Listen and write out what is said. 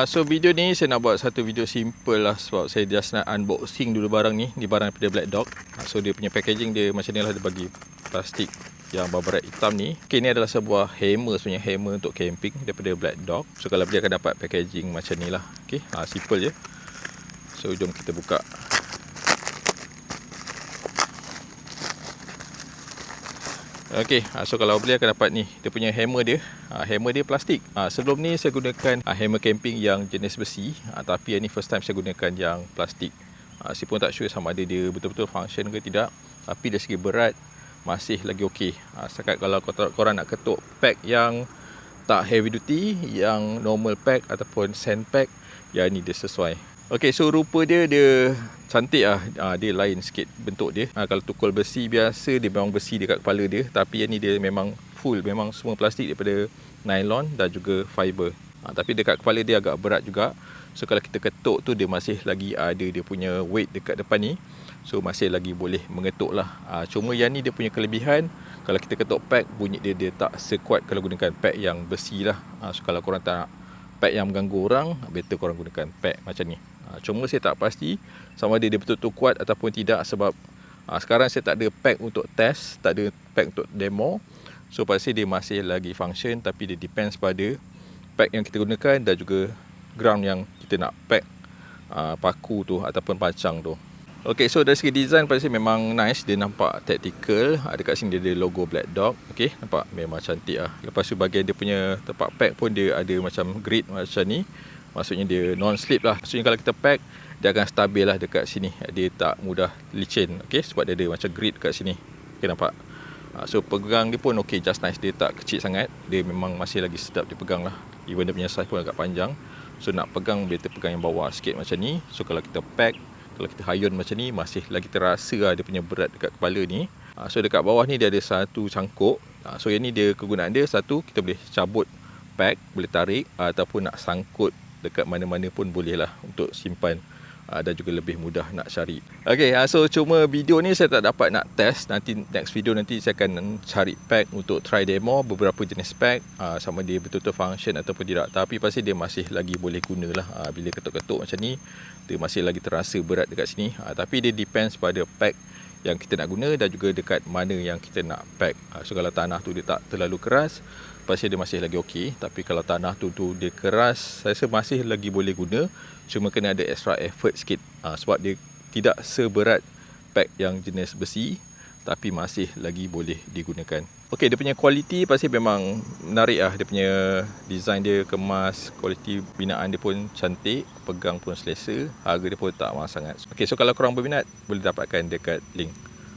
So video ni saya nak buat satu video simple lah, sebab saya just nak unboxing dulu barang ni. Ni barang daripada Black Dog. So dia punya packaging dia macam ni lah, dia bagi plastik yang berbaret hitam ni. Ni adalah sebuah hammer, sebenarnya hammer untuk camping daripada Black Dog. So kalau beli akan dapat packaging macam ni lah. Simple je. So jom kita buka. So kalau beli akan dapat ni, dia punya hammer dia. Hammer dia plastik. Sebelum ni saya gunakan hammer camping yang jenis besi, tapi yang ni first time saya gunakan yang plastik. Saya pun tak sure sama ada dia betul-betul function ke tidak, tapi dari segi berat masih lagi okey. Setakat kalau korang nak ketuk pack yang tak heavy duty, yang normal pack ataupun sand pack, yang ni dia sesuai. So rupa dia cantik lah. Dia lain sikit bentuk dia. Kalau tukul besi biasa, dia memang besi dekat kepala dia. Tapi yang ni dia memang full, memang semua plastik daripada nylon dan juga fiber. Tapi dekat kepala dia agak berat juga. So kalau kita ketuk tu, dia masih lagi ada dia punya weight dekat depan ni. So masih lagi boleh mengetuk lah. Cuma yang ni dia punya kelebihan, kalau kita ketuk pack, bunyi dia tak sekuat kalau gunakan pack yang besi lah. So kalau korang tak nak pack yang mengganggu orang, better korang gunakan pack macam ni. Cuma saya tak pasti sama ada dia betul-betul kuat ataupun tidak, sebab sekarang saya tak ada pack untuk test, tak ada pack untuk demo. So pasti dia masih lagi function, tapi dia depends pada pack yang kita gunakan dan juga ground yang kita nak pack paku tu ataupun pancang tu. So dari segi design pada saya memang nice. Dia nampak tactical. Dekat sini dia ada logo Black Dog. Nampak memang cantik lah. Lepas tu bahagian dia punya tempat pack pun dia ada macam grid macam ni. Maksudnya dia non-slip lah. Maksudnya kalau kita pack, dia akan stabil lah dekat sini. Dia tak mudah licin. Sebab dia ada macam grid kat sini. Nampak? So pegang dia pun just nice. Dia tak kecil sangat. Dia memang masih lagi sedap dipegang lah. Even dia punya size pun agak panjang. So nak pegang, better pegang yang bawah sikit macam ni. So kalau kita pack, kalau kita hayun macam ni, masih lagi terasa lah dia punya berat dekat kepala ni. So dekat bawah ni dia ada satu cangkuk. So yang ni dia kegunaan dia, satu, kita boleh cabut pack, boleh tarik, ataupun nak sangkut dekat mana-mana pun boleh lah untuk simpan, dan juga lebih mudah nak cari. So cuma video ni saya tak dapat nak test. Nanti next video nanti saya akan cari pack untuk try demo beberapa jenis pack, sama dia betul-betul function ataupun tidak. Tapi pasti dia masih lagi boleh guna lah. Bila ketuk-ketuk macam ni, dia masih lagi terasa berat dekat sini. Tapi dia depends pada pack yang kita nak guna dan juga dekat mana yang kita nak pack. So kalau tanah tu dia tak terlalu keras, pasti dia masih lagi okey. Tapi kalau tanah tu dia keras, saya rasa masih lagi boleh guna. Cuma kena ada extra effort sikit, sebab dia tidak seberat pack yang jenis besi, tapi masih lagi boleh digunakan. Dia punya kualiti pasti memang menarik lah. Dia punya design dia kemas, kualiti binaan dia pun cantik, pegang pun selesa, harga dia pun tak mahal sangat. So kalau korang berminat, boleh dapatkan dekat link.